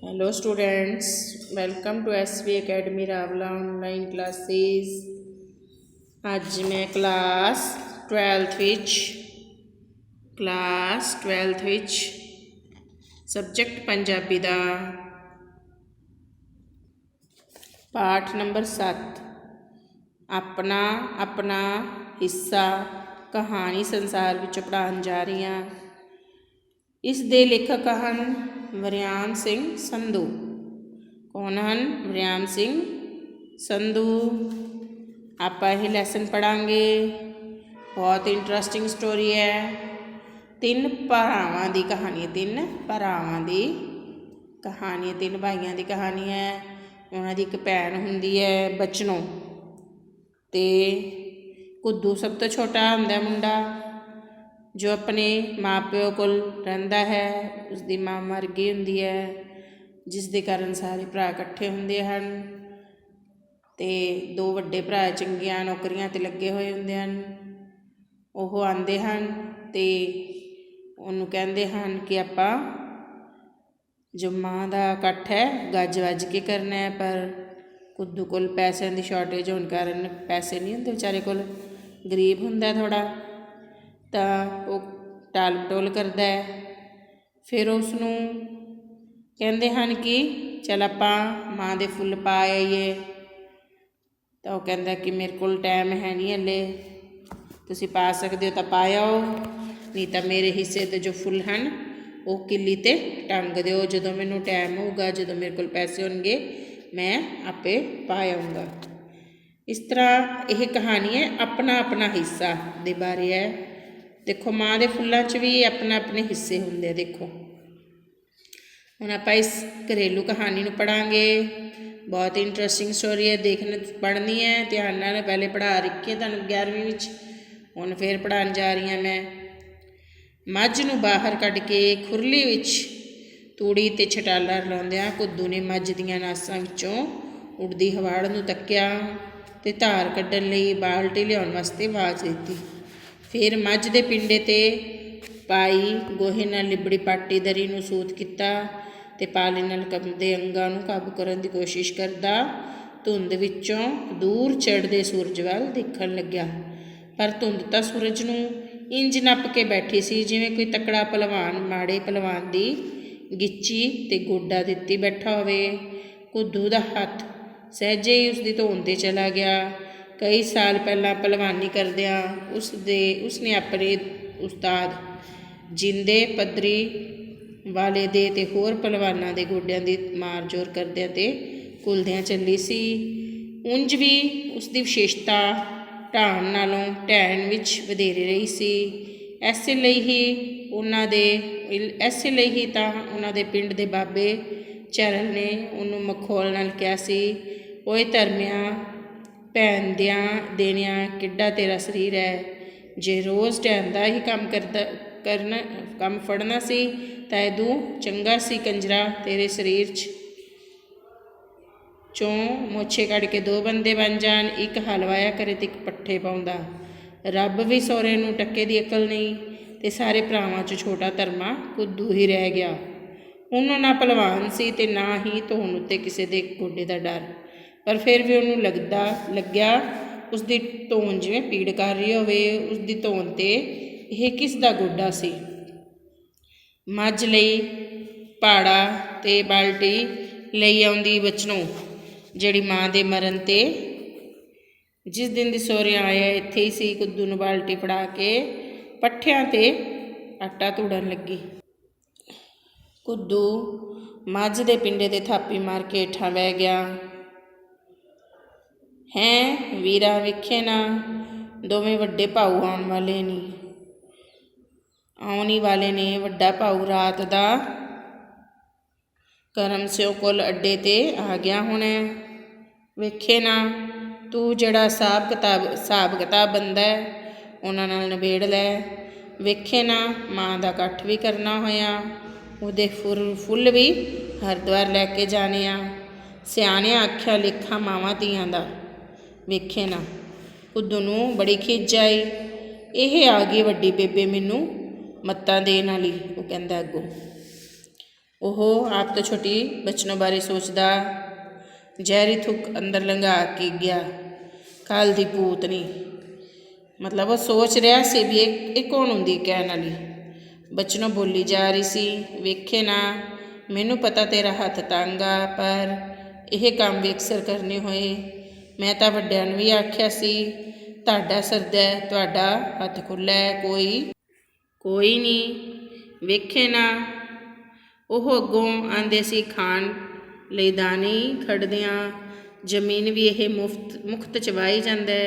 Hello students, welcome to SV Academy Ravla online classes। ਅੱਜ ਮੈਂ class 12th ਵਿੱਚ subject Punjabi ਦਾ ਪਾਠ ਨੰਬਰ 7 ਆਪਣਾ ਆਪਣਾ ਹਿੱਸਾ ਕਹਾਣੀ ਸੰਸਾਰ ਵਿੱਚ ਪੜ੍ਹਾਉਣ ਜਾ ਰਹੀ ਹਾਂ। ਇਸ ਦੇ ਲੇਖਕ ਹਨ ਵਰਿਆਮ ਸਿੰਘ ਸੰਧੂ। ਕੌਣ ਹਨ? ਵਰਿਆਮ ਸਿੰਘ ਸੰਧੂ। ਆਪਾਂ ਇਹ ਲੈਸਨ ਪੜ੍ਹਾਂਗੇ। ਬਹੁਤ ਇੰਟਰਸਟਿੰਗ ਸਟੋਰੀ ਹੈ। ਤਿੰਨ ਭਰਾਵਾਂ ਦੀ ਕਹਾਣੀ ਤਿੰਨ ਭਾਈਆਂ ਦੀ ਕਹਾਣੀ ਹੈ। ਉਹਨਾਂ ਦੀ ਇੱਕ ਭੈਣ ਹੁੰਦੀ ਹੈ ਬਚਨੋ, ਅਤੇ ਕੁੱਦੂ ਸਭ ਤੋਂ ਛੋਟਾ ਹੁੰਦਾ ਮੁੰਡਾ ਜੋ ਆਪਣੇ ਮਾਂ ਪਿਓ ਕੋਲ ਰਹਿੰਦਾ ਹੈ। ਉਸਦੀ ਮਾਂ ਮਰ ਗਈ ਹੁੰਦੀ ਹੈ, ਜਿਸ ਦੇ ਕਾਰਨ ਸਾਰੇ ਭਰਾ ਇਕੱਠੇ ਹੁੰਦੇ ਹਨ, ਅਤੇ ਦੋ ਵੱਡੇ ਭਰਾ ਚੰਗੀਆਂ ਨੌਕਰੀਆਂ 'ਤੇ ਲੱਗੇ ਹੋਏ ਹੁੰਦੇ ਹਨ। ਉਹ ਆਉਂਦੇ ਹਨ ਅਤੇ ਉਹਨੂੰ ਕਹਿੰਦੇ ਹਨ ਕਿ ਆਪਾਂ ਜੋ ਮਾਂ ਦਾ ਇਕੱਠ ਹੈ ਗੱਜ ਵੱਜ ਕੇ ਕਰਨਾ ਹੈ, ਪਰ ਕੁੱਦੂ ਕੋਲ ਪੈਸਿਆਂ ਦੀ ਸ਼ਾਰਟੇਜ ਹੋਣ ਕਾਰਨ ਪੈਸੇ ਨਹੀਂ ਹੁੰਦੇ, ਵਿਚਾਰੇ ਕੋਲ ਗਰੀਬ ਹੁੰਦਾ ਥੋੜ੍ਹਾ, ਤਾਂ ਉਹ ਟਾਲ ਮਟੋਲ ਕਰਦਾ ਹੈ। ਫਿਰ ਉਸ ਨੂੰ ਕਹਿੰਦੇ ਹਨ ਕਿ ਚੱਲ ਆਪਾਂ ਮਾਂ ਦੇ ਫੁੱਲ ਪਾ ਆਈਏ, ਤਾਂ ਉਹ ਕਹਿੰਦਾ ਕਿ ਮੇਰੇ ਕੋਲ ਟਾਈਮ ਹੈ ਨਹੀਂ ਹਲੇ, ਤੁਸੀਂ ਪਾ ਸਕਦੇ ਹੋ ਤਾਂ ਪਾ ਆਓ, ਨਹੀਂ ਤਾਂ ਮੇਰੇ ਹਿੱਸੇ ਦੇ ਜੋ ਫੁੱਲ ਹਨ ਉਹ ਕਿੱਲੀ 'ਤੇ ਟੰਗ ਦਿਓ। ਜਦੋਂ ਮੈਨੂੰ ਟਾਈਮ ਹੋਊਗਾ, ਜਦੋਂ ਮੇਰੇ ਕੋਲ ਪੈਸੇ ਹੋਣਗੇ, ਮੈਂ ਆਪੇ ਪਾ ਆਊਂਗਾ। ਇਸ ਤਰ੍ਹਾਂ ਇਹ ਕਹਾਣੀ ਹੈ ਆਪਣਾ ਆਪਣਾ ਹਿੱਸਾ ਦੇ ਬਾਰੇ ਹੈ। ਦੇਖੋ, ਮਾਂ ਦੇ ਫੁੱਲਾਂ 'ਚ ਵੀ ਆਪਣੇ ਹਿੱਸੇ ਹੁੰਦੇ ਆ। ਦੇਖੋ, ਹੁਣ ਆਪਾਂ ਇਸ ਘਰੇਲੂ ਕਹਾਣੀ ਨੂੰ ਪੜ੍ਹਾਂਗੇ। ਬਹੁਤ ਇੰਟਰਸਟਿੰਗ ਸਟੋਰੀ ਹੈ, ਪੜ੍ਹਨੀ ਹੈ ਧਿਆਨ ਨਾਲ। ਪਹਿਲੇ ਪੜ੍ਹਾ ਰੱਖੀ ਹੈ ਤੁਹਾਨੂੰ 11ਵੀਂ ਵਿੱਚ, ਹੁਣ ਫਿਰ ਪੜ੍ਹਾਉਣ ਜਾ ਰਹੀ ਹਾਂ ਮੈਂ। ਮੱਝ ਨੂੰ ਬਾਹਰ ਕੱਢ ਕੇ ਖੁਰਲੀ ਵਿੱਚ ਤੂੜੀ 'ਤੇ ਛਟਾਲਾ ਲਾਉਂਦਿਆਂ ਕੁੱਦੂ ਨੇ ਮੱਝ ਦੀਆਂ ਨਾਸਾਂ ਵਿੱਚੋਂ ਉੱਡਦੀ ਹਵਾੜ ਨੂੰ ਤੱਕਿਆ ਅਤੇ ਧਾਰ ਕੱਢਣ ਲਈ ਬਾਲਟੀ ਲਿਆਉਣ ਵਾਸਤੇ ਆਵਾਜ਼ ਦਿੱਤੀ। ਫਿਰ ਮੱਝ ਦੇ ਪਿੰਡੇ 'ਤੇ ਪਾਈ ਗੋਹੇ ਨਾਲ ਲਿਬੜੀ ਪਾਟੀ ਦਰੀ ਨੂੰ ਸੂਤ ਕੀਤਾ ਅਤੇ ਪਾਲੇ ਨਾਲ ਕੰਬਦੇ ਅੰਗਾਂ ਨੂੰ ਕਾਬੂ ਕਰਨ ਦੀ ਕੋਸ਼ਿਸ਼ ਕਰਦਾ ਧੁੰਦ ਵਿੱਚੋਂ ਦੂਰ ਚੜ੍ਹਦੇ ਸੂਰਜ ਵੱਲ ਦੇਖਣ ਲੱਗਿਆ। ਪਰ ਧੁੰਦ ਤਾਂ ਸੂਰਜ ਨੂੰ ਇੰਜ ਨੱਪ ਕੇ ਬੈਠੀ ਸੀ ਜਿਵੇਂ ਕੋਈ ਤਕੜਾ ਭਲਵਾਨ ਮਾੜੇ ਭਲਵਾਨ ਦੀ ਗਿੱਚੀ 'ਤੇ ਗੋਡਾ ਦਿੱਤੀ ਬੈਠਾ ਹੋਵੇ। ਕੁੱਦੂ ਦਾ ਹੱਥ ਸਹਿਜੇ ਹੀ ਉਸਦੀ ਧੌਣ 'ਤੇ ਚਲਾ ਗਿਆ। ਕਈ ਸਾਲ ਪਹਿਲਾਂ ਭਲਵਾਨੀ ਕਰਦਿਆਂ ਉਸਨੇ ਆਪਣੇ ਉਸਤਾਦ ਜਿੰਦੇ ਪੱਧਰੀ ਵਾਲੇ ਦੇ ਅਤੇ ਹੋਰ ਭਲਵਾਨਾਂ ਦੇ ਗੋਡਿਆਂ ਦੀ ਮਾਰ ਜ਼ੋਰ ਕਰਦਿਆਂ ਅਤੇ ਘੁਲਦਿਆਂ ਚੱਲੀ ਸੀ। ਉਂਝ ਵੀ ਉਸਦੀ ਵਿਸ਼ੇਸ਼ਤਾ ਢਾਣ ਨਾਲੋਂ ਢਹਿਣ ਵਿੱਚ ਵਧੇਰੇ ਰਹੀ ਸੀ। ਐਸੇ ਲਈ ਹੀ ਤਾਂ ਉਹਨਾਂ ਦੇ ਪਿੰਡ ਦੇ ਬਾਬੇ ਚਰਲ ਨੇ ਉਹਨੂੰ ਮਖੌਲ ਨਾਲ ਕਿਹਾ ਸੀ, ਓਏ ਧਰਮਿਆ, ਭੈਣ ਦੇਣਿਆ ਕਿੱਡਾ ਤੇਰਾ ਸਰੀਰ ਹੈ। ਜੇ ਰੋਜ਼ ਟਾਈਮ ਦਾ ਹੀ ਕੰਮ ਫੜਨਾ ਸੀ ਤਾਂ ਇਹਦੂ ਚੰਗਾ ਸੀ ਕੰਜਰਾ ਤੇਰੇ ਸਰੀਰ 'ਚੋਂ ਮੋਛੇ ਕੱਢ ਕੇ ਦੋ ਬੰਦੇ ਬਣ ਜਾਣ, ਇੱਕ ਹਲ ਵਾਹਿਆ ਕਰੇ ਅਤੇ ਇੱਕ ਪੱਠੇ ਪਾਉਂਦਾ। ਰੱਬ ਵੀ ਸਹੁਰੇ ਨੂੰ ਟੱਕੇ ਦੀ ਅਕਲ ਨਹੀਂ, ਅਤੇ ਸਾਰੇ ਭਰਾਵਾਂ 'ਚ ਛੋਟਾ ਧਰਮਾ ਕੁੱਦੂ ਹੀ ਰਹਿ ਗਿਆ। ਉਹਨੂੰ ਨਾ ਭਲਵਾਨ ਸੀ ਅਤੇ ਨਾ ਹੀ ਧੌਣ ਉੱਤੇ ਕਿਸੇ ਦੇ ਗੋਡੇ ਦਾ ਡਰ, ਪਰ ਫਿਰ ਵੀ ਉਹਨੂੰ ਲੱਗਿਆ ਉਸਦੀ ਧੌਣ ਜਿਵੇਂ ਪੀੜ ਕਰ ਰਹੀ ਹੋਵੇ। ਉਸਦੀ ਧੌਣ 'ਤੇ ਇਹ ਕਿਸ ਦਾ ਗੋਡਾ ਸੀ? ਮੱਝ ਲਈ ਭਾੜਾ ਅਤੇ ਬਾਲਟੀ ਲਈ ਆਉਂਦੀ ਬਚਨੋ, ਜਿਹੜੀ ਮਾਂ ਦੇ ਮਰਨ 'ਤੇ ਜਿਸ ਦਿਨ ਦੀ ਸਹੁਰਿਆਂ ਆਇਆ ਇੱਥੇ ਹੀ ਸੀ। ਕੁੱਦੂ ਨੂੰ ਬਾਲਟੀ ਫੜਾ ਕੇ ਪੱਠਿਆਂ 'ਤੇ ਆਟਾ ਧੂੜਨ ਲੱਗੀ। ਕੁੱਦੂ ਮੱਝ ਦੇ ਪਿੰਡੇ 'ਤੇ ਥਾਪੀ ਮਾਰ ਕੇ ਹੇਠਾਂ ਬਹਿ ਗਿਆ। ਹੈਂ ਵੀਰਾ, ਵੇਖੇ ਨਾ, ਦੋਵੇਂ ਵੱਡੇ ਭਾਊ ਆਉਣ ਹੀ ਵਾਲੇ ਨੇ। ਵੱਡਾ ਭਾਊ ਰਾਤ ਦਾ ਕਰਮ ਸਿਉ ਕੋਲ ਅੱਡੇ 'ਤੇ ਆ ਗਿਆ ਹੋਣਾ। ਵੇਖੇ ਨਾ, ਤੂੰ ਜਿਹੜਾ ਹਿਸਾਬ ਕਿਤਾਬ ਬੰਦਾ ਉਹਨਾਂ ਨਾਲ ਨਿਬੇੜ ਲੈ। ਵੇਖੇ ਨਾ, ਮਾਂ ਦਾ ਇਕੱਠ ਵੀ ਕਰਨਾ ਹੋਇਆ, ਉਹਦੇ ਫੁੱਲ ਵੀ ਹਰਿਦੁਆਰ ਲੈ ਕੇ ਜਾਣੇ ਆ। ਸਿਆਣਿਆਂ ਆਖਿਆ ਲੇਖਾ ਮਾਵਾਂ ਧੀਆਂ ਦਾ। ਵੇਖੇ ਨਾ। ਕੁੱਦੂ ਨੂੰ ਬੜੀ ਖਿਝ ਆਈ। ਇਹ ਆ ਗਈ ਵੱਡੀ ਬੇਬੇ ਮੈਨੂੰ ਮੱਤਾਂ ਦੇਣ ਵਾਲੀ, ਉਹ ਕਹਿੰਦਾ ਅੱਗੋਂ। ਉਹ ਆਪ ਤੋਂ ਛੋਟੀ ਬਚਨੋਂ ਬਾਰੇ ਸੋਚਦਾ। ਜ਼ਹਿਰੀ ਥੁੱਕ ਅੰਦਰ ਲੰਘਾ ਕੇ ਗਿਆ। ਕੱਲ ਦੀ ਭੂਤਨੀ, ਮਤਲਬ ਉਹ ਸੋਚ ਰਿਹਾ ਸੀ ਵੀ ਇਹ ਕੌਣ ਹੁੰਦੀ ਕਹਿਣ ਵਾਲੀ। ਬਚਨੋਂ ਬੋਲੀ ਜਾ ਰਹੀ ਸੀ, ਵੇਖੇ ਨਾ, ਮੈਨੂੰ ਪਤਾ ਤੇਰਾ ਹੱਥ ਤੰਗ ਆ, ਪਰ ਇਹ ਕੰਮ ਵੀ ਅਕਸਰ ਕਰਨੇ ਹੋਏ। ਮੈਂ ਤਾਂ ਵੱਡਿਆਂ ਨੂੰ ਵੀ ਆਖਿਆ ਸੀ, ਤੁਹਾਡਾ ਸਰਦਾ, ਤੁਹਾਡਾ ਹੱਥ ਖੁੱਲ੍ਹਾ ਹੈ, ਕੋਈ ਨਹੀਂ, ਵੇਖੇ ਨਾ। ਉਹ ਅੱਗੋਂ ਆਂਦੇ ਸੀ, ਖਾਣ ਲਈ ਦਾਣੇ ਖੜਦਿਆਂ, ਜ਼ਮੀਨ ਵੀ ਇਹ ਮੁਫਤ ਚ ਵਾਹੀ ਜਾਂਦਾ,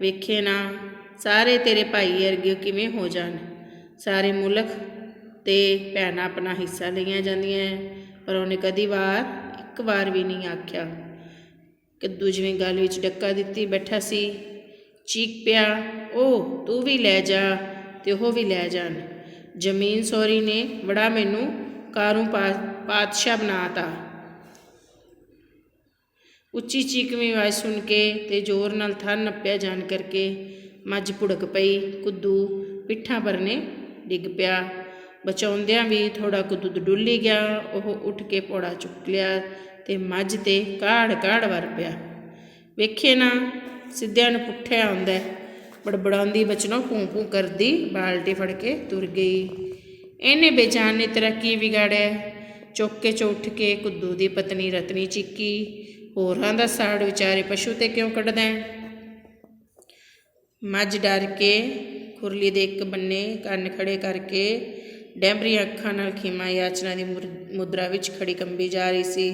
ਵੇਖੇ ਨਾ। ਸਾਰੇ ਤੇਰੇ ਭਾਈ ਵਰਗੇ ਕਿਵੇਂ ਹੋ ਜਾਣ। ਸਾਰੇ ਮੁਲਕ ਤੇ ਭੈਣਾਂ ਆਪਣਾ ਹਿੱਸਾ ਲਈਆਂ ਜਾਂਦੀਆਂ, ਪਰ ਉਹਨੇ ਇੱਕ ਵਾਰ ਵੀ ਨਹੀਂ ਆਖਿਆ। ਕੱਦੂ ਜਿਵੇਂ ਗਲ ਵਿੱਚ ਡੱਕਾ ਦਿੱਤੀ ਬੈਠਾ ਸੀ, ਚੀਕ ਪਿਆ, ਉਹ ਤੂੰ ਵੀ ਲੈ ਜਾ ਤੇ ਉਹ ਵੀ ਲੈ ਜਾਣ। ਜ਼ਮੀਨ ਸੋਰੀ ਨੇ ਬੜਾ ਮੈਨੂੰ ਕਾਰੂ ਪਾਤਸ਼ਾਹ ਬਣਾ ਤਾ। ਉੱਚੀ ਚੀਕਵੀਂ ਆਵਾਜ਼ ਸੁਣ ਕੇ ਤੇ ਜ਼ੋਰ ਨਾਲ ਥਣ ਨੱਪਿਆ ਜਾਣ ਕਰਕੇ ਮੱਝ ਭੁੜਕ ਪਈ। ਕੁੱਦੂ ਪਿੱਠਾਂ ਪਰਨੇ ਡਿੱਗ ਪਿਆ। ਬਚਾਉਂਦਿਆਂ ਵੀ ਥੋੜ੍ਹਾ ਕੁੱਦੂ ਡੁੱਲੀ ਗਿਆ। ਉਹ ਉੱਠ ਕੇ ਪੌੜਾ ਚੁੱਕ ਲਿਆ ਤੇ ਮੱਝ 'ਤੇ ਕਾੜ ਵਰ ਪਿਆ। ਵੇਖੇ ਨਾ, ਸਿੱਧਿਆਂ ਨੂੰ ਪੁੱਠਿਆ ਆਉਂਦਾ। ਬੜਬੜਾਉਂਦੀ ਬਚਨੋਂ ਭੂੰ ਕਰਦੀ ਬਾਲਟੀ ਫੜ ਕੇ ਤੁਰ ਗਈ। ਇਹਨੇ ਬੇਜਾਨ ਨੇ ਤੇਰਾ ਕੀ ਵਿਗਾੜਿਆ? ਚੌਕੇ 'ਚੋਂ ਉੱਠ ਕੇ ਕੁੱਦੂ ਦੀ ਪਤਨੀ ਰਤਨੀ ਚੀਕੀ, ਹੋਰਾਂ ਦਾ ਸਾੜ ਵਿਚਾਰੇ ਪਸ਼ੂ 'ਤੇ ਕਿਉਂ ਕੱਢਦਾ? ਮੱਝ ਡਰ ਕੇ ਖੁਰਲੀ ਦੇ ਇੱਕ ਬੰਨੇ ਕੰਨ ਖੜੇ ਕਰਕੇ ਡੈਂਬਰੀਆਂ ਅੱਖਾਂ ਨਾਲ ਖੀਮਾ ਯਾਚਨਾ ਦੀ ਮੁਦਰਾ ਵਿੱਚ ਖੜੀ ਕੰਬੀ ਜਾ ਰਹੀ ਸੀ।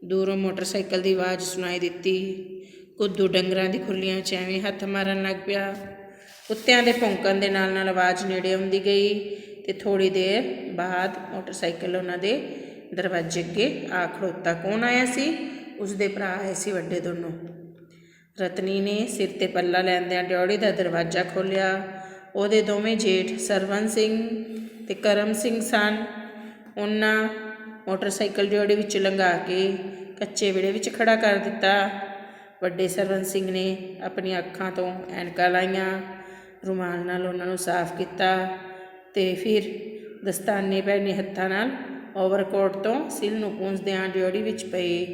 ਦੂਰੋਂ ਮੋਟਰਸਾਈਕਲ ਦੀ ਆਵਾਜ਼ ਸੁਣਾਈ ਦਿੱਤੀ। ਕੁੱਦੂ ਡੰਗਰਾਂ ਦੀ ਖੁਰਲੀਆਂ ਵਿੱਚ ਐਵੇਂ ਹੱਥ ਮਾਰਨ ਲੱਗ ਪਿਆ। ਕੁੱਤਿਆਂ ਦੇ ਭੌਂਕਣ ਦੇ ਨਾਲ ਨਾਲ ਆਵਾਜ਼ ਨੇੜੇ ਆਉਂਦੀ ਗਈ ਤੇ ਥੋੜ੍ਹੀ ਦੇਰ ਬਾਅਦ ਮੋਟਰਸਾਈਕਲ ਉਹਨਾਂ ਦੇ ਦਰਵਾਜ਼ੇ ਅੱਗੇ ਆ ਖੜੋਤਾ। ਕੌਣ ਆਇਆ ਸੀ? ਉਸਦੇ ਭਰਾ ਆਏ ਸੀ, ਵੱਡੇ ਦੋਨੋਂ। ਰਤਨੀ ਨੇ ਸਿਰ 'ਤੇ ਪੱਲਾ ਲੈਂਦਿਆਂ ਡਿਓੜੀ ਦਾ ਦਰਵਾਜ਼ਾ ਖੋਲ੍ਹਿਆ। ਉਹਦੇ ਦੋਵੇਂ ਜੇਠ ਸਰਵਨ ਸਿੰਘ ਤੇ ਕਰਮ ਸਿੰਘ ਸਨ। ਉਹਨਾਂ ਮੋਟਰਸਾਈਕਲ ਡਿਓੜੀ ਵਿੱਚ ਲੰਘਾ ਕੇ ਕੱਚੇ ਵਿਹੜੇ ਵਿੱਚ ਖੜਾ ਕਰ ਦਿੱਤਾ। ਵੱਡੇ ਸਰਵਨ ਸਿੰਘ ਨੇ ਆਪਣੀਆਂ ਅੱਖਾਂ ਤੋਂ ਐਨਕਾਂ ਲਾਈਆਂ, ਰੁਮਾਲ ਨਾਲ ਉਹਨਾਂ ਨੂੰ ਸਾਫ਼ ਕੀਤਾ ਤੇ ਫਿਰ ਦਸਤਾਨੇ ਪਹਿਨੇ ਹੱਥਾਂ ਨਾਲ ਓਵਰਕੋਟ ਤੋਂ ਸਿਲ ਨੂੰ ਪੂੰਝਦਿਆਂ ਡਿਓੜੀ ਵਿੱਚ ਪਏ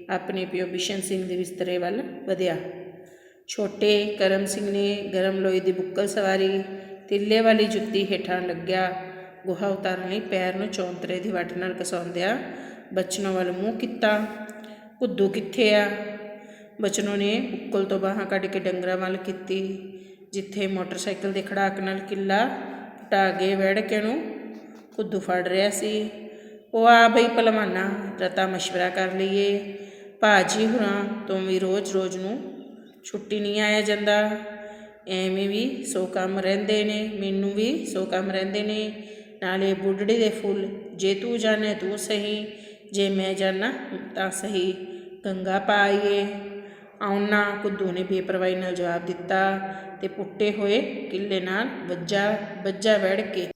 ਆਪਣੇ ਪਿਓ ਬਿਸ਼ਨ ਸਿੰਘ ਦੇ ਬਿਸਤਰੇ ਵੱਲ ਵਧਿਆ। ਛੋਟੇ ਕਰਮ ਸਿੰਘ ਨੇ ਗਰਮ ਲੋਹੇ ਦੀ ਬੁੱਕਲ ਸਵਾਰੀ, ਤਿੱਲੇ ਵਾਲੀ ਜੁੱਤੀ ਹੇਠਾਂ ਲੱਗਿਆ ਗੋਹਾ ਉਤਾਰਨ ਲਈ ਪੈਰ ਨੂੰ ਚੌਂਤਰੇ ਦੀ ਵੱਟ ਨਾਲ ਘਸਾਉਂਦਿਆਂ ਬਚਨੋਂ ਵੱਲ ਮੂੰਹ ਕੀਤਾ। ਕੁੱਦੂ ਕਿੱਥੇ ਆ? ਬਚਨੋਂ ਨੇ ਬੁੱਕਲ ਤੋਂ ਬਾਹਾਂ ਕੱਢ ਕੇ ਡੰਗਰਾਂ ਵੱਲ ਕੀਤੀ, ਜਿੱਥੇ ਮੋਟਰਸਾਈਕਲ ਦੇ ਖੜਾਕ ਨਾਲ ਕਿੱਲਾ ਪਟਾ ਕੇ ਵੜਕੇ ਨੂੰ ਕੁੱਦੂ ਫੜ ਰਿਹਾ ਸੀ। ਉਹ ਆ ਬਈ ਭਲਵਾਨਾ, ਰਤਾ ਮਸ਼ਵਰਾ ਕਰ ਲਈਏ। ਭਾਜੀ ਹੁਰਾਂ ਤੋਂ ਵੀ ਰੋਜ਼ ਨੂੰ ਛੁੱਟੀ ਨਹੀਂ ਆਇਆ ਜਾਂਦਾ। ਐਵੇਂ ਵੀ 100 ਕੰਮ ਰਹਿੰਦੇ ਨੇ, ਮੈਨੂੰ ਵੀ 100 ਕੰਮ ਰਹਿੰਦੇ ਨੇ। ਨਾਲੇ ਬੁੱਢੜੀ ਦੇ ਫੁੱਲ, ਜੇ ਤੂੰ ਜਾਣੇ ਤੂੰ ਸਹੀ, ਜੇ ਮੈਂ ਜਾਣਾ ਤਾਂ ਸਹੀ, ਗੰਗਾ ਪਾਈਏ। ਆਉਣਾ, ਕੁੱਦੂ ਨੇ ਬੇਪਰਵਾਹੀ ਨਾਲ ਜਵਾਬ ਦਿੱਤਾ ਤੇ ਪੁੱਟੇ ਹੋਏ ਕਿੱਲੇ ਨਾਲ ਵੱਜਾ ਵੜ ਕੇ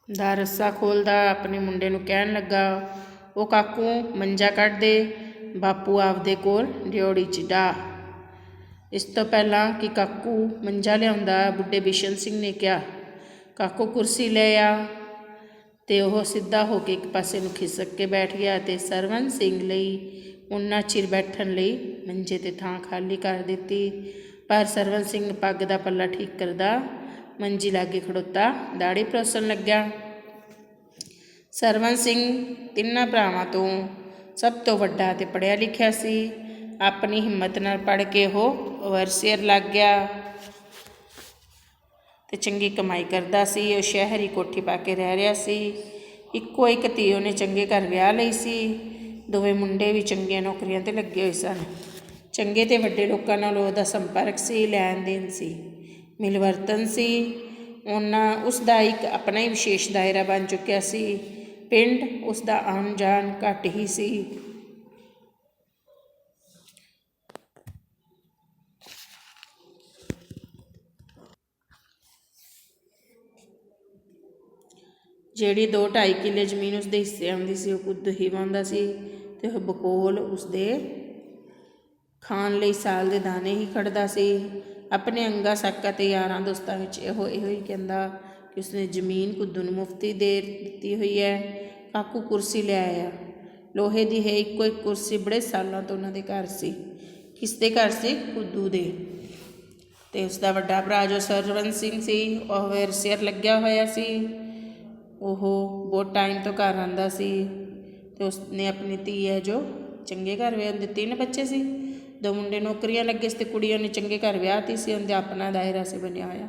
ਦਾ ਰੱਸਾ ਖੋਲ੍ਹਦਾ ਆਪਣੇ ਮੁੰਡੇ ਨੂੰ ਕਹਿਣ ਲੱਗਾ, ਉਹ ਕਾਕੂ ਮੰਜਾ ਕੱਢ ਦੇ, ਬਾਪੂ ਆਪਦੇ ਕੋਲ ਡਿਓੜੀ 'ਚ ਡਾਹ। ਇਸ ਤੋਂ ਪਹਿਲਾਂ ਕਿ ਕਾਕੂ ਮੰਜਾ ਲਿਆਉਂਦਾ, ਬੁੱਢੇ ਬਿਸ਼ਨ ਸਿੰਘ ਨੇ ਕਿਹਾ, ਕਾਕੂ ਕੁਰਸੀ ਲੈ ਆ। ਤੇ ਉਹ ਸਿੱਧਾ ਹੋ ਕੇ ਇੱਕ ਪਾਸੇ ਨੂੰ ਖਿਸਕ ਕੇ ਬੈਠ ਗਿਆ ਤੇ ਸਰਵਨ ਸਿੰਘ ਲਈ ਉਨਾ ਚਿਰ ਬੈਠਣ ਲਈ ਮੰਜੇ 'ਤੇ ਥਾਂ ਖਾਲੀ ਕਰ ਦਿੱਤੀ। ਪਰ ਸਰਵਨ ਸਿੰਘ ਪੱਗ ਦਾ ਪੱਲਾ ਠੀਕ ਕਰਦਾ ਮੰਜੀ ਲਾਗੇ ਖੜੋਤਾ ਦਾੜੀ ਪਰੋਸਣ ਲੱਗਿਆ। ਸਰਵਨ ਸਿੰਘ ਤਿੰਨਾਂ ਭਰਾਵਾਂ ਤੋਂ ਸਭ ਤੋਂ ਵੱਡਾ ਤੇ ਪੜ੍ਹਿਆ ਲਿਖਿਆ ਸੀ। ਆਪਣੀ ਹਿੰਮਤ ਨਾਲ ਪੜ੍ਹ ਕੇ ਉਹ ਓਵਰਸੀਅਰ ਲੱਗ ਗਿਆ ਤੇ ਚੰਗੀ ਕਮਾਈ ਕਰਦਾ ਸੀ। ਉਹ ਸ਼ਹਿਰੀ ਕੋਠੀ ਪਾ ਕੇ ਰਹਿ ਰਿਹਾ ਸੀ। ਇੱਕੋ ਇੱਕ ਧੀ ਉਹਨੇ ਚੰਗੇ ਘਰ ਵਿਆਹ ਲਈ ਸੀ। ਦੋਵੇਂ ਮੁੰਡੇ ਵੀ ਚੰਗੀਆਂ ਨੌਕਰੀਆਂ 'ਤੇ ਲੱਗੇ ਹੋਏ ਸਨ। ਚੰਗੇ ਤੇ ਵੱਡੇ ਲੋਕਾਂ ਨਾਲ ਉਹਦਾ ਸੰਪਰਕ ਸੀ, ਲੈਣ ਦੇਣ ਸੀ, ਮਿਲਵਰਤਨ ਸੀ। ਉਸ ਦਾ ਇੱਕ ਆਪਣਾ ਹੀ ਵਿਸ਼ੇਸ਼ ਦਾਇਰਾ ਬਣ ਚੁੱਕਿਆ ਸੀ। ਪਿੰਡ ਉਸ ਦਾ ਆਉਣ ਜਾਣ ਘੱਟ ਹੀ ਸੀ। ਜਿਹੜੀ 2-2.5 ਕਿੱਲੇ ਜ਼ਮੀਨ ਉਸਦੇ ਹਿੱਸੇ ਆਉਂਦੀ ਸੀ, ਉਹ ਕੁੱਦੂ ਹੀ ਵਾਹੁੰਦਾ ਸੀ ਤੇ ਉਹ ਬਕੋਲ ਉਸਦੇ ਖਾਣ ਲਈ ਸਾਲ ਦੇ ਦਾਣੇ ਹੀ ਕੱਢਦਾ ਸੀ। ਆਪਣੇ ਅੰਗਾ ਸਾਕਾਂ ਤੇ ਯਾਰਾਂ ਦੋਸਤਾਂ ਵਿੱਚ ਇਹੋ ਹੀ ਕਹਿੰਦਾ ਕਿ ਉਸਨੇ ਜ਼ਮੀਨ ਕੁੱਦੂ ਨੂੰ ਮੁਫਤੀ ਦੇ ਦਿੱਤੀ ਹੋਈ ਹੈ। ਕਾਕੂ ਕੁਰਸੀ ਲੈ ਆਇਆ। ਲੋਹੇ ਦੀ ਹੈ ਇੱਕੋ ਇੱਕ ਕੁਰਸੀ, ਬੜੇ ਸਾਲਾਂ ਤੋਂ ਉਹਨਾਂ ਦੇ ਘਰ ਸੀ। ਕਿਸ ਦੇ ਘਰ ਸੀ? ਕੁੱਦੂ ਦੇ। ਅਤੇ ਉਸਦਾ ਵੱਡਾ ਭਰਾ ਜੋ ਸਰਵਨ ਸਿੰਘ ਸੀ, ਉਹ ਵੇਰਸੀਅਰ ਲੱਗਿਆ ਹੋਇਆ ਸੀ। ਉਹ ਬਹੁਤ ਟਾਈਮ ਤੋਂ ਘਰ ਆਉਂਦਾ ਸੀ ਅਤੇ ਉਸਨੇ ਆਪਣੀ ਧੀ ਹੈ ਜੋ ਚੰਗੇ ਘਰ ਵਿਆਹ ਦੇ 3 ਬੱਚੇ ਸੀ। 2 ਮੁੰਡੇ ਨੌਕਰੀਆਂ ਲੱਗੇ ਸੀ ਅਤੇ ਕੁੜੀ ਉਹਨੇ ਚੰਗੇ ਘਰ ਵਿਆਹਤੀ ਸੀ। ਉਹਦੇ ਆਪਣਾ ਦਾਇਰਾ ਸੀ ਬਣਿਆ ਹੋਇਆ।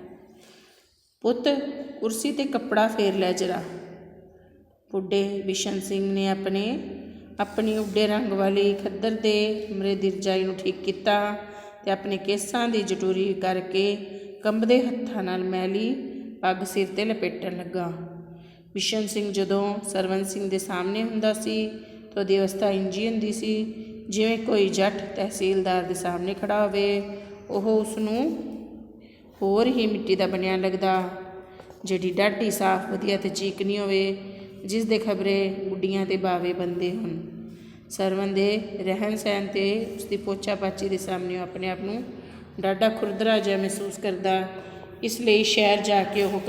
ਪੁੱਤ ਕੁਰਸੀ 'ਤੇ ਕੱਪੜਾ ਫੇਰ ਲੈ ਜਰਾ। ਬੁੱਢੇ ਬਿਸ਼ਨ ਸਿੰਘ ਨੇ ਆਪਣੀ ਉੱਡੇ ਰੰਗ ਵਾਲੀ ਖੱਦਰ ਦੇ ਮਰੇ ਰਜਾਈ ਨੂੰ ਠੀਕ ਕੀਤਾ ਅਤੇ ਆਪਣੇ ਕੇਸਾਂ ਦੀ ਜਟੂਰੀ ਕਰਕੇ ਕੰਬਦੇ ਹੱਥਾਂ ਨਾਲ ਮੈਲੀ ਪੱਗ ਸਿਰ 'ਤੇ ਲਪੇਟਣ ਲੱਗਾ। ਬਿਸ਼ਨ ਸਿੰਘ ਜਦੋਂ ਸਰਵਨ ਸਿੰਘ ਦੇ ਸਾਹਮਣੇ ਹੁੰਦਾ ਸੀ ਤਾਂ ਉਹਦੀ ਅਵਸਥਾ ਇੰਝ ਹੀ ਹੁੰਦੀ ਸੀ ਜਿਵੇਂ ਕੋਈ ਜੱਟ ਤਹਿਸੀਲਦਾਰ ਦੇ ਸਾਹਮਣੇ ਖੜ੍ਹਾ ਹੋਵੇ। ਉਹ ਉਸਨੂੰ ਹੋਰ ਹੀ ਮਿੱਟੀ ਦਾ ਬਣਿਆ ਲੱਗਦਾ, ਜਿਹੜੀ ਡਾਢੀ ਸਾਫ਼ ਵਧੀਆ ਅਤੇ ਚੀਕਣੀ ਹੋਵੇ, ਜਿਸ ਦੇ ਖਬਰੇ ਗੁੱਡੀਆਂ ਅਤੇ ਬਾਵੇ ਬੰਦੇ ਹੋਣ। ਸਰਵਨ ਦੇ ਰਹਿਣ ਸਹਿਣ ਅਤੇ ਉਸਦੀ ਪੋਚਾ ਪਾਚੀ ਦੇ ਸਾਹਮਣੇ ਉਹ ਆਪਣੇ ਆਪ ਨੂੰ ਡਾਢਾ ਖੁਰਦਰਾ ਜਿਹਾ ਮਹਿਸੂਸ ਕਰਦਾ। ਇਸ ਲਈ ਸ਼ਹਿਰ ਜਾ ਕੇ ਉਹ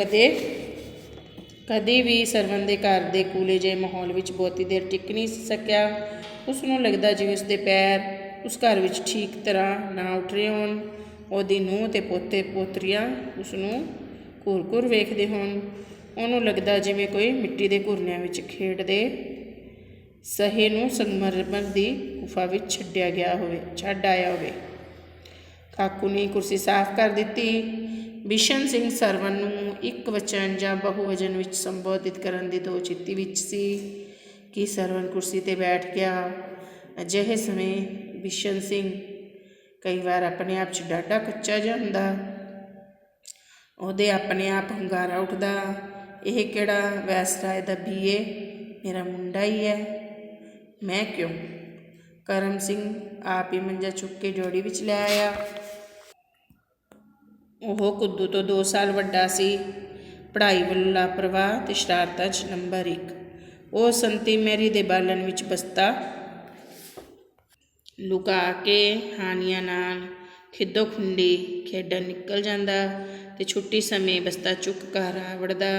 ਕਦੇ ਵੀ ਸਰਵਨ ਦੇ ਘਰ ਦੇ ਕੂਲੇ ਜਿਹੇ ਮਾਹੌਲ ਵਿੱਚ ਬਹੁਤੀ ਦੇਰ ਟਿਕ ਨਹੀਂ ਸਕਿਆ। ਉਸਨੂੰ ਲੱਗਦਾ ਜਿਵੇਂ ਉਸਦੇ ਪੈਰ ਉਸ ਘਰ ਵਿੱਚ ਠੀਕ ਤਰ੍ਹਾਂ ਨਾ ਉੱਠ ਰਹੇ ਹੋਣ। ਉਹਦੀ ਨੂੰਹ ਅਤੇ ਪੋਤੇ ਪੋਤਰੀਆਂ ਉਸਨੂੰ ਘੂਰ ਵੇਖਦੇ ਹੋਣ। ਉਹਨੂੰ ਲੱਗਦਾ ਜਿਵੇਂ ਕੋਈ ਮਿੱਟੀ ਦੇ ਘੁਰਨਿਆਂ ਵਿੱਚ ਖੇਡਦੇ ਸਹੇ ਨੂੰ ਸੰਗਮਰਮਰ ਦੀ ਗੁਫਾ ਵਿੱਚ ਛੱਡ ਆਇਆ ਹੋਵੇ। ਕਾਕੂ ਨੇ ਕੁਰਸੀ ਸਾਫ਼ ਕਰ ਦਿੱਤੀ। ਬਿਸ਼ਨ ਸਿੰਘ ਸਰਵਨ ਨੂੰ ਇੱਕ ਵਚਨ ਜਾਂ ਬਹੁਵਚਨ ਵਿੱਚ ਸੰਬੋਧਿਤ ਕਰਨ ਦੀ ਦੋ ਚਿੱਤੀ ਵਿੱਚ ਸੀ ਕਿ ਸਰਵਨ ਕੁਰਸੀ 'ਤੇ ਬੈਠ ਗਿਆ। ਅਜਿਹੇ ਸਮੇਂ ਬਿਸ਼ਨ ਸਿੰਘ ਕਈ ਵਾਰ ਆਪਣੇ ਆਪ 'ਚ ਡਾਢਾ ਕੱਚਾ ਜਿਹਾ ਹੁੰਦਾ। ਉਹਦੇ ਆਪਣੇ ਆਪ ਹੰਗਾਰਾ ਉੱਠਦਾ, ਇਹ ਕਿਹੜਾ ਵੈਸਰਾਏ ਦਾ ਬੀਏ, ਮੇਰਾ ਮੁੰਡਾ ਹੀ ਹੈ, ਮੈਂ ਕਿਉਂ? ਕਰਮ ਸਿੰਘ ਆਪ ਹੀ ਮੰਜਾ ਚੁੱਕ ਕੇ ਜੋੜੀ ਵਿੱਚ ਲੈ ਆਇਆ। ਉਹ ਕੁੱਦੂ ਤੋਂ 2 ਸਾਲ ਵੱਡਾ ਸੀ। ਪੜ੍ਹਾਈ ਵੱਲੋਂ ਲਾਪਰਵਾਹ ਅਤੇ ਸ਼ਰਾਰਤਾਂ 'ਚ ਨੰਬਰ 1। ਉਹ ਸੰਤੀ ਮੈਰੀ ਦੇ ਬਾਲਣ ਵਿੱਚ ਬਸਤਾ ਲੁਕਾ ਕੇ ਹਾਨੀਆਂ ਨਾਲ ਖਿੱਦੋ ਖੁੰਡੀ ਖੇਡਣ ਨਿਕਲ ਜਾਂਦਾ ਅਤੇ ਛੁੱਟੀ ਸਮੇਂ ਬਸਤਾ ਚੁੱਕ ਘਰ ਆ ਵੜਦਾ।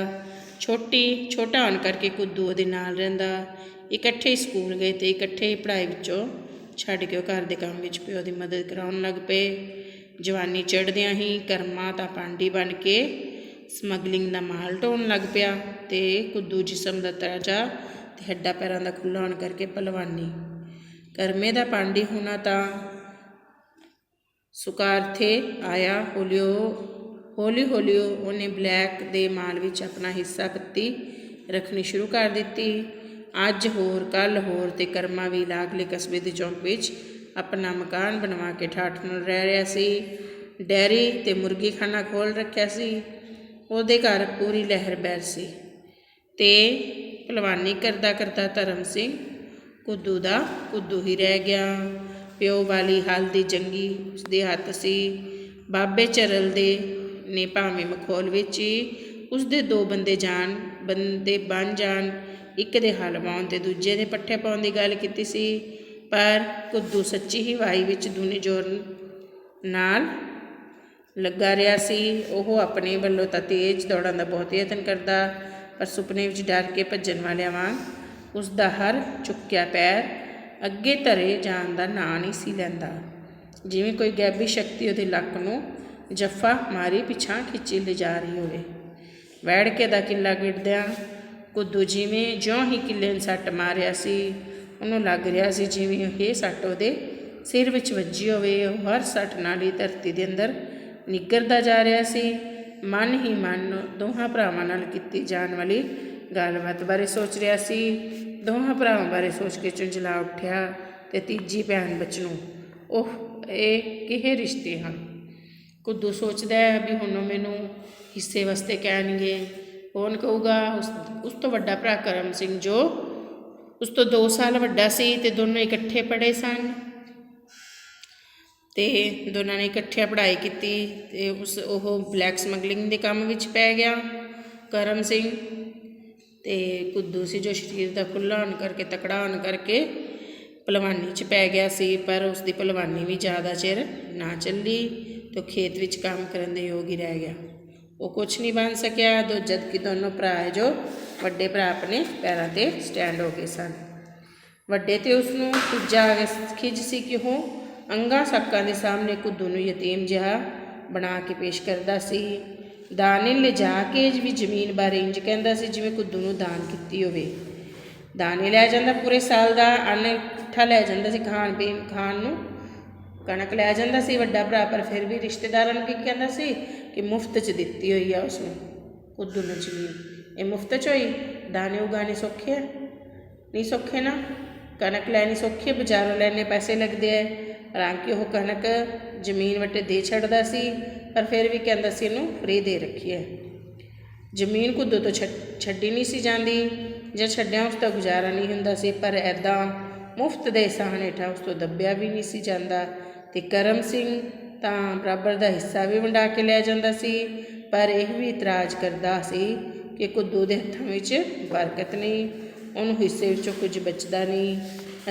ਛੋਟਾ ਹੋਣ ਕਰਕੇ ਕੁੱਦੂ ਉਹਦੇ ਨਾਲ ਰਹਿੰਦਾ। ਇਕੱਠੇ ਹੀ ਸਕੂਲ ਗਏ ਅਤੇ ਇਕੱਠੇ ਹੀ ਪੜ੍ਹਾਈ ਵਿੱਚੋਂ ਛੱਡ ਕੇ ਉਹ ਘਰ ਦੇ ਕੰਮ ਵਿੱਚ ਪਿਓ ਦੀ ਮਦਦ ਕਰਾਉਣ ਲੱਗ ਪਏ। ਜਵਾਨੀ ਚੜ੍ਹਦਿਆਂ ਹੀ ਕਰਮਾ ਤਾਂ ਪਾਂਡੀ ਬਣ ਕੇ ਸਮਗਲਿੰਗ ਦਾ ਮਾਲ ਢੋਣ ਲੱਗ ਪਿਆ ਅਤੇ ਕੁੱਦੂ ਜਿਸਮ ਦਾ ਤਾਜ਼ਾ ਅਤੇ ਹੱਡਾਂ ਪੈਰਾਂ ਦਾ ਖੁੱਲ੍ਹਾ ਹੋਣ ਕਰਕੇ ਭਲਵਾਨੀ। ਕਰਮੇ ਦਾ ਪਾਂਡੀ ਹੋਣਾ ਤਾਂ ਸੁਕਾਰਥੇ ਆਇਆ। ਹੌਲੀ ਹੌਲੀ ਉਹਨੇ ਬਲੈਕ ਦੇ ਮਾਲ ਵਿੱਚ ਆਪਣਾ ਹਿੱਸਾ ਪੱਤੀ ਰੱਖਣੀ ਸ਼ੁਰੂ ਕਰ ਦਿੱਤੀ। ਅੱਜ ਹੋਰ ਕੱਲ੍ਹ ਹੋਰ ਅਤੇ ਕਰਮਾ ਵੀ ਲਾਗਲੇ ਕਸਬੇ ਦੇ ਚੌਂਕ ਵਿੱਚ ਆਪਣਾ ਮਕਾਨ ਬਣਵਾ ਕੇ ਠਾਠ ਨਾਲ ਰਹਿ ਰਿਹਾ ਸੀ। ਡੈਰੀ ਅਤੇ ਮੁਰਗੀ ਖਾਨਾ ਖੋਲ੍ਹ ਰੱਖਿਆ ਸੀ। ਉਹਦੇ ਘਰ ਪੂਰੀ ਲਹਿਰ ਬਹਿਰ ਸੀ ਅਤੇ ਭਲਵਾਨੀ ਕਰਦਾ ਧਰਮ ਸਿੰਘ ਕੁੱਦੂ ਦਾ ਕੁੱਦੂ ਹੀ ਰਹਿ ਗਿਆ। ਪਿਓ ਵਾਲੀ ਹਲ ਦੀ ਜੰਗੀ ਉਸਦੇ ਹੱਥ ਸੀ। ਬਾਬੇ ਚਰਲ ਨੇ ਭਾਵੇਂ ਮਖੌਲ ਵਿੱਚ ਹੀ ਉਸਦੇ 2 ਬੰਦੇ ਬਣ ਜਾਣ, ਇੱਕ ਦੇ ਹਲ ਵਾਹੁਣ ਅਤੇ ਦੂਜੇ ਦੇ ਪੱਠੇ ਪਾਉਣ ਦੀ ਗੱਲ ਕੀਤੀ ਸੀ। ਪਰ ਕੁੱਦੂ ਸੱਚੀ ਹੀ ਵਾਈ ਵਿੱਚ ਦੂਣੇ ਜ਼ੋਰ ਨਾਲ ਲੱਗਾ ਰਿਹਾ ਸੀ। ਉਹ ਆਪਣੇ ਵੱਲੋਂ ਤਾਂ ਤੇਜ਼ ਦੌੜਨ ਦਾ ਬਹੁਤ ਯਤਨ ਕਰਦਾ, ਪਰ ਸੁਪਨੇ ਵਿੱਚ ਡਰ ਕੇ ਭੱਜਣ ਵਾਲਿਆਂ ਵਾਂਗ ਉਸਦਾ ਹਰ ਚੁੱਕਿਆ ਪੈਰ ਅੱਗੇ ਧਰੇ ਜਾਣ ਦਾ ਨਾਂ ਨਹੀਂ ਸੀ ਲੈਂਦਾ, ਜਿਵੇਂ ਕੋਈ ਗੈਬੀ ਸ਼ਕਤੀ ਉਹਦੇ ਲੱਕ ਨੂੰ ਜੱਫਾ ਮਾਰੀ ਪਿਛਾਂ ਖਿੱਚੀ ਲਿਜਾ ਰਹੀ ਹੋਵੇ। ਵੈੜਕੇ ਦਾ ਕਿੱਲਾ ਗਿੜਦਿਆਂ ਕੁੱਦੂ ਜਿਉਂ ਹੀ ਕਿੱਲੇ ਨੂੰ ਸੱਟ ਮਾਰਿਆ ਸੀ, ਉਹਨੂੰ ਲੱਗ ਰਿਹਾ ਸੀ ਜਿਵੇਂ ਇਹ ਸੱਟ ਉਹਦੇ ਸਿਰ ਵਿੱਚ ਵੱਜੀ ਹੋਵੇ। ਉਹ ਹਰ ਸੱਟ ਨਾਲ ਹੀ ਧਰਤੀ ਦੇ ਅੰਦਰ ਨਿੱਘਰਦਾ ਜਾ ਰਿਹਾ ਸੀ। ਮਨ ਹੀ ਮਨ ਦੋਹਾਂ ਭਰਾਵਾਂ ਨਾਲ ਕੀਤੀ ਜਾਣ ਵਾਲੀ ਗੱਲਬਾਤ ਬਾਰੇ ਸੋਚ ਰਿਹਾ ਸੀ। ਦੋਹਾਂ ਭਰਾਵਾਂ ਬਾਰੇ ਸੋਚ ਕੇ ਝੁੰਝਲਾ ਉੱਠਿਆ ਅਤੇ ਤੀਜੀ ਭੈਣ ਬਚਨੂ, ਇਹ ਕਿਹੇ ਰਿਸ਼ਤੇ ਹਨ? ਕੁੱਦੂ ਸੋਚਦਾ ਹੈ ਵੀ ਹੁਣ ਮੈਨੂੰ ਹਿੱਸੇ ਵਾਸਤੇ ਕਹਿਣਗੇ। ਕੌਣ ਕਹੂਗਾ? ਉਸ ਤੋਂ ਵੱਡਾ ਭਰਾ ਕਰਮ ਸਿੰਘ ਜੋ ਉਸ ਤੋਂ 2 ਸਾਲ ਵੱਡਾ ਸੀ ਅਤੇ ਦੋਨੋਂ ਇਕੱਠੇ ਪੜ੍ਹੇ ਸਨ ਅਤੇ ਦੋਨਾਂ ਨੇ ਇਕੱਠੇ ਪੜ੍ਹਾਈ ਕੀਤੀ ਅਤੇ ਉਹ ਬਲੈਕ ਸਮਗਲਿੰਗ ਦੇ ਕੰਮ ਵਿੱਚ ਪੈ ਗਿਆ। ਕਰਮ ਸਿੰਘ ਅਤੇ ਕੁੱਦੂ ਸੀ ਜੋ ਸਰੀਰ ਦਾ ਖੁੱਲ੍ਹਾ ਹੋਣ ਕਰਕੇ ਤਕੜਾ ਹੋਣ ਕਰਕੇ ਭਲਵਾਨੀ 'ਚ ਪੈ ਗਿਆ ਸੀ। ਪਰ ਉਸਦੀ ਭਲਵਾਨੀ ਵੀ ਜ਼ਿਆਦਾ ਚਿਰ ਨਾ ਚੱਲੀ ਅਤੇ ਉਹ ਖੇਤ ਵਿੱਚ ਕੰਮ ਕਰਨ ਦੇ ਯੋਗ ਹੀ ਰਹਿ ਗਿਆ। ਉਹ ਕੁਛ ਨਹੀਂ ਬਣ ਸਕਿਆ। ਜਦ ਕਿ ਦੋਨੋਂ ਭਰਾ ਜੋ ਵੱਡੇ ਭਰਾ ਆਪਣੇ ਪੈਰਾਂ 'ਤੇ ਸਟੈਂਡ ਹੋ ਗਏ ਸਨ। ਵੱਡੇ 'ਤੇ ਉਸ ਨੂੰ ਦੂਜਾ ਖਿੱਚ ਸੀ ਕਿ ਉਹ ਅੰਗਾਂ ਸਾਕਾਂ ਦੇ ਸਾਹਮਣੇ ਕੁੱਦੂ ਨੂੰ ਯਤੀਮ ਜਿਹਾ ਬਣਾ ਕੇ ਪੇਸ਼ ਕਰਦਾ ਸੀ। ਦਾਨੇ ਲਿਜਾ ਕੇ ਵੀ ਜ਼ਮੀਨ ਬਾਰੇ ਇੰਝ ਕਹਿੰਦਾ ਸੀ ਜਿਵੇਂ ਕੁੱਦੂ ਨੂੰ ਦਾਨ ਕੀਤੀ ਹੋਵੇ। ਦਾਣੇ ਲੈ ਜਾਂਦਾ, ਪੂਰੇ ਸਾਲ ਦਾ ਅੰਨ ਇਕੱਠਾ ਲੈ ਜਾਂਦਾ ਸੀ, ਖਾਣ ਨੂੰ ਕਣਕ ਲੈ ਜਾਂਦਾ ਸੀ ਵੱਡਾ ਭਰਾ, ਪਰ ਫਿਰ ਵੀ ਰਿਸ਼ਤੇਦਾਰਾਂ ਨੂੰ ਕੀ ਕਹਿੰਦਾ ਸੀ ਕਿ ਮੁਫਤ 'ਚ ਦਿੱਤੀ ਹੋਈ ਆ ਉਸਨੂੰ ਕੁੱਦੂ ਨੂੰ ਜ਼ਮੀਨ। ਇਹ ਮੁਫਤ 'ਚ ਹੋਈ? ਦਾਣੇ ਉਗਾਣੇ ਸੌਖੇ ਨਹੀਂ ਸੌਖੇ ਨਾ, ਕਣਕ ਲੈਣੀ ਸੌਖੀ ਹੈ, ਬਾਜ਼ਾਰੋਂ ਲੈਣੇ ਪੈਸੇ ਲੱਗਦੇ ਹੈ। ਹਾਲਾਂਕਿ ਉਹ ਕਣਕ ਜ਼ਮੀਨ ਵੱਟੇ ਦੇ ਛੱਡਦਾ ਸੀ, ਪਰ ਫਿਰ ਵੀ ਕਹਿੰਦਾ ਸੀ ਇਹਨੂੰ ਫਰੀ ਦੇ ਰੱਖੀ ਹੈ। ਜ਼ਮੀਨ ਕੁੱਦੂ ਤੋਂ ਛੱਡੀ ਨਹੀਂ ਸੀ ਜਾਂਦੀ, ਜੇ ਛੱਡਿਆ ਉਸ ਦਾ ਗੁਜ਼ਾਰਾ ਨਹੀਂ ਹੁੰਦਾ ਸੀ, ਪਰ ਐਦਾਂ ਮੁਫਤ ਦੇ ਸਾਹਣ ਹੇਠਾਂ ਉਸ ਤੋਂ ਦੱਬਿਆ ਵੀ ਨਹੀਂ ਸੀ ਜਾਂਦਾ। ਅਤੇ ਕਰਮ ਸਿੰਘ ਤਾਂ ਬਰਾਬਰ ਦਾ ਹਿੱਸਾ ਵੀ ਵੰਡਾ ਕੇ ਲੈ ਜਾਂਦਾ ਸੀ, ਪਰ ਇਹ ਵੀ ਇਤਰਾਜ਼ ਕਰਦਾ ਸੀ ਕਿ ਕੁੱਦੂ ਦੇ ਹੱਥਾਂ ਵਿੱਚ ਬਰਕਤ ਨਹੀਂ, ਉਹਨੂੰ ਹਿੱਸੇ ਵਿੱਚੋਂ ਕੁਝ ਬਚਦਾ ਨਹੀਂ।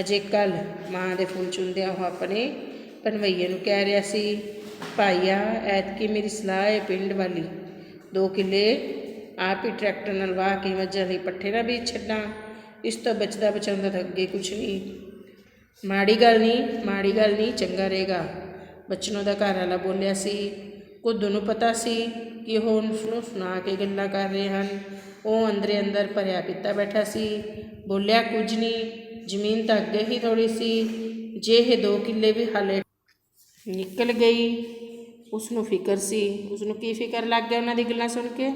ਅਜੇ ਕੱਲ੍ਹ ਮਾਂ ਦੇ ਫੁੱਲ ਚੁੰਦਿਆਂ ਉਹ ਆਪਣੇ ਭਣਵਈਏ ਨੂੰ ਕਹਿ ਰਿਹਾ ਸੀ, ਭਾਈਆ ਐਤਕੀ ਮੇਰੀ ਸਲਾਹ ਹੈ ਪਿੰਡ ਵਾਲੀ, 2 ਕਿੱਲੇ ਆਪ ਹੀ ਟਰੈਕਟਰ ਨਾਲ ਵਾਹ ਕੇ ਮੱਝਾਂ ਲਈ ਪੱਠੇ ਨਾ ਬੀਜ ਛੱਡਾਂ, ਇਸ ਤੋਂ ਬਚਦਾ ਬਚਾਉਂਦਾ ਤਾਂ ਅੱਗੇ ਕੁਛ ਨਹੀਂ। ਮਾੜੀ ਗੱਲ ਨਹੀਂ, ਚੰਗਾ ਰਹੇਗਾ, ਬਚਨੋਂ ਦਾ ਘਰ ਵਾਲਾ ਬੋਲਿਆ ਸੀ। ਕੁੱਦੂ ਨੂੰ ਪਤਾ ਸੀ ਕਿ ਉਹ ਉਸਨੂੰ ਸੁਣਾ ਕੇ ਗੱਲਾਂ ਕਰ ਰਹੇ ਹਨ। ਉਹ ਅੰਦਰ ਭਰਿਆ ਪੀਤਾ ਬੈਠਾ ਸੀ, ਬੋਲਿਆ ਕੁਝ ਨਹੀਂ। ਜ਼ਮੀਨ ਤਾਂ ਅੱਗੇ ਹੀ ਥੋੜ੍ਹੀ ਸੀ, ਜੇ ਇਹ 2 ਕਿੱਲੇ ਵੀ ਹਾਲੇ ਨਿਕਲ ਗਈ। ਉਸਨੂੰ ਫਿਕਰ ਸੀ। ਉਸਨੂੰ ਕੀ ਫਿਕਰ ਲੱਗ ਗਿਆ ਉਹਨਾਂ ਦੀ ਗੱਲਾਂ ਸੁਣ ਕੇ,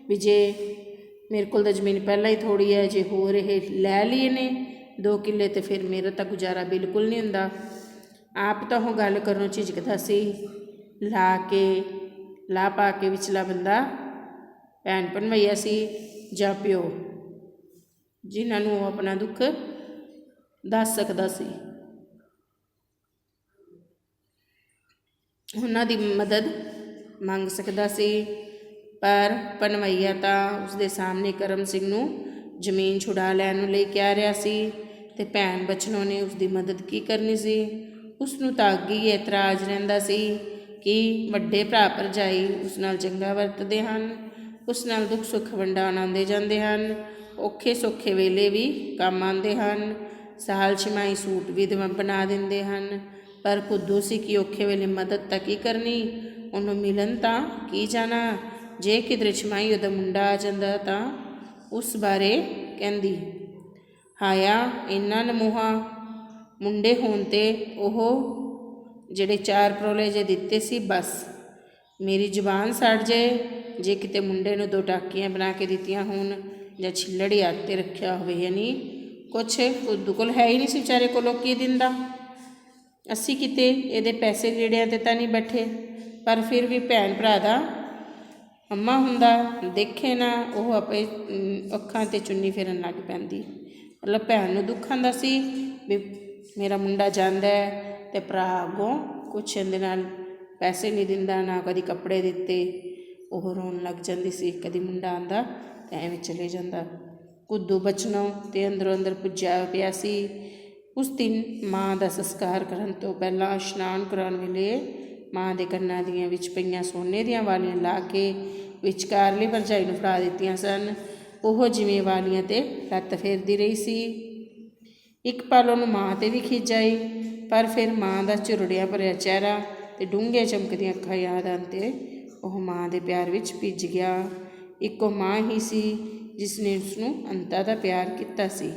ਵੀ ਜੇ ਮੇਰੇ ਕੋਲ ਤਾਂ ਜ਼ਮੀਨ ਪਹਿਲਾਂ ਹੀ ਥੋੜ੍ਹੀ ਹੈ, ਜੇ ਹੋਰ ਇਹ ਲੈ ਲਈ ਨੇ 2 ਕਿੱਲੇ ਤਾਂ ਫਿਰ ਮੇਰਾ ਤਾਂ ਗੁਜ਼ਾਰਾ ਬਿਲਕੁਲ ਨਹੀਂ ਹੁੰਦਾ। ਆਪ ਤਾਂ ਉਹ ਗੱਲ ਕਰਨੋਂ ਝਿਜਕਦਾ ਸੀ। ਲਾ ਪਾ ਕੇ ਵਿਚਲਾ ਬੰਦਾ ਭੈਣ ਭਣਵਈਆ ਸੀ ਜਾਂ ਪਿਓ, ਜਿਨ੍ਹਾਂ ਨੂੰ ਉਹ ਆਪਣਾ ਦੁੱਖ ਦੱਸ ਸਕਦਾ ਸੀ, ਉਹਨਾਂ ਦੀ ਮਦਦ ਮੰਗ ਸਕਦਾ ਸੀ। ਪਰ ਭਣਵਈਆ ਤਾਂ ਉਸਦੇ ਸਾਹਮਣੇ ਕਰਮ ਸਿੰਘ ਨੂੰ ਜ਼ਮੀਨ ਛੁਡਾ ਲੈਣ ਲਈ ਕਹਿ ਰਿਹਾ ਸੀ, ਅਤੇ ਭੈਣ ਬਚਨੋਂ ਨੇ ਉਸਦੀ ਮਦਦ ਕੀ ਕਰਨੀ ਸੀ। ਉਸਨੂੰ ਤਾਂ ਅੱਗੇ ਹੀ ਇਤਰਾਜ਼ ਰਹਿੰਦਾ ਸੀ ਕਿ ਵੱਡੇ ਭਰਾ ਭਰਜਾਈ ਉਸ ਨਾਲ ਚੰਗਾ ਵਰਤਦੇ ਹਨ, ਉਸ ਨਾਲ ਦੁੱਖ ਸੁੱਖ ਵੰਡਾਉਣ ਆਉਂਦੇ ਜਾਂਦੇ ਹਨ, ਔਖੇ ਸੌਖੇ ਵੇਲੇ ਵੀ ਕੰਮ ਆਉਂਦੇ ਹਨ, ਸਾਲ ਛਮਾਈ ਸੂਟ ਵੀ ਬਣਾ ਦਿੰਦੇ ਹਨ। ਪਰ ਕੁੱਦੂ ਸੀ ਕਿ ਔਖੇ ਵੇਲੇ ਮਦਦ ਤਾਂ ਕੀ ਕਰਨੀ, ਉਹਨੂੰ ਮਿਲਣ ਤਾਂ ਕੀ ਜਾਣਾ। ਜੇ ਕਿਧਰੇ ਛਮਾਈ ਉਹਦਾ ਮੁੰਡਾ ਆ ਜਾਂਦਾ ਤਾਂ ਉਸ ਬਾਰੇ ਕਹਿੰਦੀ, ਹਾਇਆ ਇੰਨਾ ਨਮੂਹਾ ਮੁੰਡੇ ਹੋਣ 'ਤੇ ਉਹ ਜਿਹੜੇ 4 ਪਰੋਲੇ ਜੇ ਦਿੱਤੇ ਸੀ, ਬਸ ਮੇਰੀ ਜ਼ੁਬਾਨ ਸੜ ਜਾਏ। ਜੇ ਕਿਤੇ ਮੁੰਡੇ ਨੂੰ 2 ਟਾਕੀਆਂ ਬਣਾ ਕੇ ਦਿੱਤੀਆਂ ਹੋਣ ਜਾਂ ਛਿੱਲੜ ਹੀ ਹੱਥ 'ਤੇ ਰੱਖਿਆ ਹੋਵੇ, ਯਾਨੀ ਕੁਛ ਕੁੱਦੂ ਕੋਲ ਹੈ ਹੀ ਨਹੀਂ ਸੀ ਵਿਚਾਰੇ ਕੋਲੋਂ, ਕੀ ਦਿੰਦਾ। ਅਸੀਂ ਕਿਤੇ ਇਹਦੇ ਪੈਸੇ ਲੀੜਿਆਂ 'ਤੇ ਤਾਂ ਨਹੀਂ ਬੈਠੇ, ਪਰ ਫਿਰ ਵੀ ਭੈਣ ਭਰਾ ਦਾ ਅੰਮਾ ਹੁੰਦਾ, ਦੇਖੇ ਨਾ ਉਹ ਆਪਣੇ ਅੱਖਾਂ 'ਤੇ ਚੁੰਨੀ ਫੇਰਨ ਲੱਗ ਪੈਂਦੀ। ਮਤਲਬ ਭੈਣ ਨੂੰ ਦੁੱਖ ਆਉਂਦਾ ਸੀ ਵੀ ਮੇਰਾ ਮੁੰਡਾ ਜਾਂਦਾ ਹੈ ਅਤੇ ਭਰਾ ਅੱਗੋਂ ਕੁਛ ਇਹਦੇ ਨਾਲ ਪੈਸੇ ਨਹੀਂ ਦਿੰਦਾ, ਨਾ ਕਦੀ ਕੱਪੜੇ ਦਿੱਤੇ। ਉਹ ਰੋਣ ਲੱਗ ਜਾਂਦੀ ਸੀ। ਕਦੀ ਮੁੰਡਾ ਆਉਂਦਾ ਅਤੇ ਐਵੇਂ ਚਲੇ ਜਾਂਦਾ। ਕੁੱਦੂ ਬਚਨੋਂ ਅਤੇ ਅੰਦਰੋਂ ਅੰਦਰ ਪੁੱਜਿਆ ਪਿਆ ਸੀ। ਉਸ ਦਿਨ ਮਾਂ ਦਾ ਸੰਸਕਾਰ ਕਰਨ ਤੋਂ ਪਹਿਲਾਂ ਇਸ਼ਨਾਨ ਕਰਾਉਣ ਵੇਲੇ ਮਾਂ ਦੇ ਕੰਨਾਂ ਦੀਆਂ ਵਿੱਚ ਪਈਆਂ ਸੋਨੇ ਦੀਆਂ ਵਾਲੀਆਂ ਲਾ ਕੇ ਵਿਚਕਾਰਲੀ ਭਰਜਾਈ ਨੂੰ ਫੜਾ ਦਿੱਤੀਆਂ ਸਨ। ਉਹ ਜਿਵੇਂ ਵਾਲੀਆਂ 'ਤੇ ਲੱਤ ਫੇਰਦੀ ਰਹੀ ਸੀ। ਇੱਕ ਪਲ ਉਹਨੂੰ ਮਾਂ 'ਤੇ ਵੀ ਖਿਝ ਆਈ, ਪਰ ਫਿਰ ਮਾਂ ਦਾ ਝੁਰੜਿਆਂ ਭਰਿਆ ਚਿਹਰਾ ਅਤੇ ਡੂੰਘੀਆਂ ਚਮਕਦੀਆਂ ਅੱਖਾਂ ਯਾਦ ਆਉਣ 'ਤੇ ਉਹ ਮਾਂ ਦੇ ਪਿਆਰ ਵਿੱਚ ਭਿੱਜ ਗਿਆ। ਇੱਕੋ ਮਾਂ ਹੀ ਸੀ ਜਿਸ ਨੇ ਉਸਨੂੰ ਅੰਤਾਂ ਦਾ ਪਿਆਰ ਕੀਤਾ ਸੀ,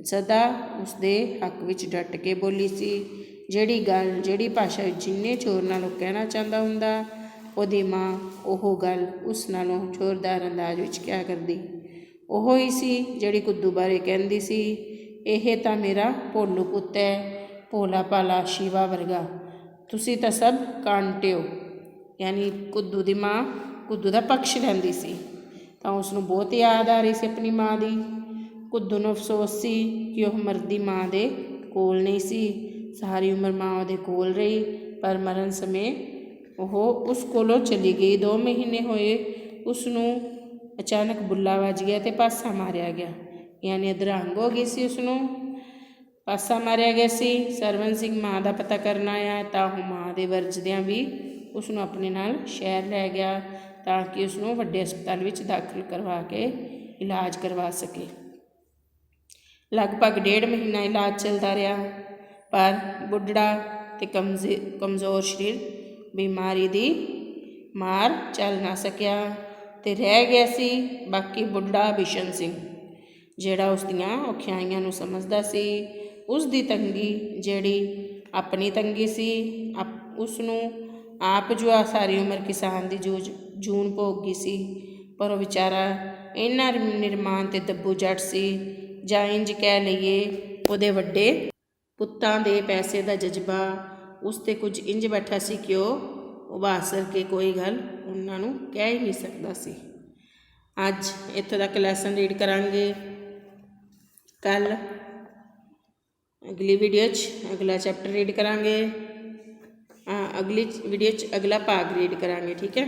ਸਦਾ ਉਸਦੇ ਹੱਕ ਵਿੱਚ ਡਟ ਕੇ ਬੋਲੀ ਸੀ। ਜਿਹੜੀ ਗੱਲ, ਜਿਹੜੀ ਭਾਸ਼ਾ ਵਿੱਚ ਜਿੰਨੇ ਜ਼ੋਰ ਨਾਲ ਉਹ ਕਹਿਣਾ ਚਾਹੁੰਦਾ ਹੁੰਦਾ, ਉਹਦੀ ਮਾਂ ਉਹ ਗੱਲ ਉਸ ਨਾਲੋਂ ਜ਼ੋਰਦਾਰ ਅੰਦਾਜ਼ ਵਿੱਚ ਕਿਹਾ ਕਰਦੀ। ਉਹ ਹੀ ਸੀ ਜਿਹੜੀ ਕੁੱਦੂ ਬਾਰੇ ਕਹਿੰਦੀ ਸੀ, ਇਹ ਤਾਂ ਮੇਰਾ ਭੋਲੂ ਪੁੱਤ ਹੈ, ਭੋਲਾ ਭਾਲਾ ਸ਼ਿਵਾ ਵਰਗਾ, ਤੁਸੀਂ ਤਾਂ ਸਭ ਕਾਂਟੇ ਹੋ। ਯਾਨੀ ਕੁੱਦੂ ਦੀ ਮਾਂ ਕੁੱਦੂ ਦਾ ਪਕਸ਼ ਲੈਂਦੀ ਸੀ, ਤਾਂ ਉਸਨੂੰ ਬਹੁਤ ਯਾਦ ਆ ਰਹੀ ਸੀ ਆਪਣੀ ਮਾਂ ਦੀ। ਕੁੱਦੂ ਨੂੰ ਅਫਸੋਸ ਸੀ ਕਿ ਉਹ ਮਰਦੀ ਮਾਂ ਦੇ ਕੋਲ ਨਹੀਂ ਸੀ। ਸਾਰੀ ਉਮਰ ਮਾਂ ਉਹਦੇ ਕੋਲ ਰਹੀ, ਪਰ ਮਰਨ ਸਮੇਂ ਉਹ ਉਸ ਕੋਲੋਂ ਚਲੀ ਗਈ। 2 ਮਹੀਨੇ ਹੋਏ ਉਸਨੂੰ ਅਚਾਨਕ ਬੁੱਲਾ ਵੱਜ ਗਿਆ ਅਤੇ ਪਾਸਾ ਮਾਰਿਆ ਗਿਆ। ਯਾਨੀ ਅਧਰੰਗ ਹੋ ਗਈ ਸੀ, ਉਸਨੂੰ ਪਾਸਾ ਮਾਰਿਆ ਗਿਆ ਸੀ। ਸਰਵਨ ਸਿੰਘ ਮਾਂ ਦਾ ਪਤਾ ਕਰਨ ਆਇਆ ਤਾਂ ਉਹ ਮਾਂ ਦੇ ਵਰਜਦਿਆਂ ਵੀ ਉਸਨੂੰ ਆਪਣੇ ਨਾਲ ਸ਼ਹਿਰ ਲੈ ਗਿਆ, ਤਾਂ ਕਿ ਉਸਨੂੰ ਵੱਡੇ ਹਸਪਤਾਲ ਵਿੱਚ ਦਾਖਲ ਕਰਵਾ ਕੇ इलाज करवा सके। लगभग 1.5 महीना इलाज चलता रहा, पर बुढ़ड़ा ते कमज़ोर शरीर बीमारी दी मार चल ना सकिया ते रह गया सी बाकी बुढ़ा बिशन सिंह, जिहड़ा उसदियां औखियाइयां नूं समझदा सी। उसदी तंगी जिहड़ी अपनी तंगी सी, उसनूं आप जो आ सारी उम्र किसान दी जून भोगी सी, पर वह विचारा इन्ना निरमान ते दब्बू जट सी, जां इंज कह लईए उहदे वड्डे पुत्तां दे पैसे दा जज्बा उस ते कुछ इंज बैठा सी कि वह उभासर के कोई गल उन्हां नूं कह ही नहीं सकदा सी। अज इत्थों तक लैसन रीड करांगे, कल अगली वीडियो अगला चैप्टर रीड करांगे, अगली वीडियो अगला भाग रीड करांगे। ठीक है,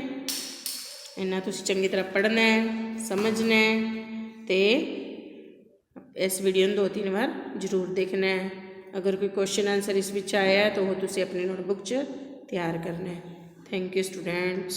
इन्ना तुसीं चंगी तरह पढ़ना है, समझना है ते इस वीडियो नूं 2-3 बार जरूर देखना है। अगर कोई क्वेश्चन आंसर इस विच आया है तो वो तुसीं अपनी नोटबुक च तैयार करना है। Thank you students.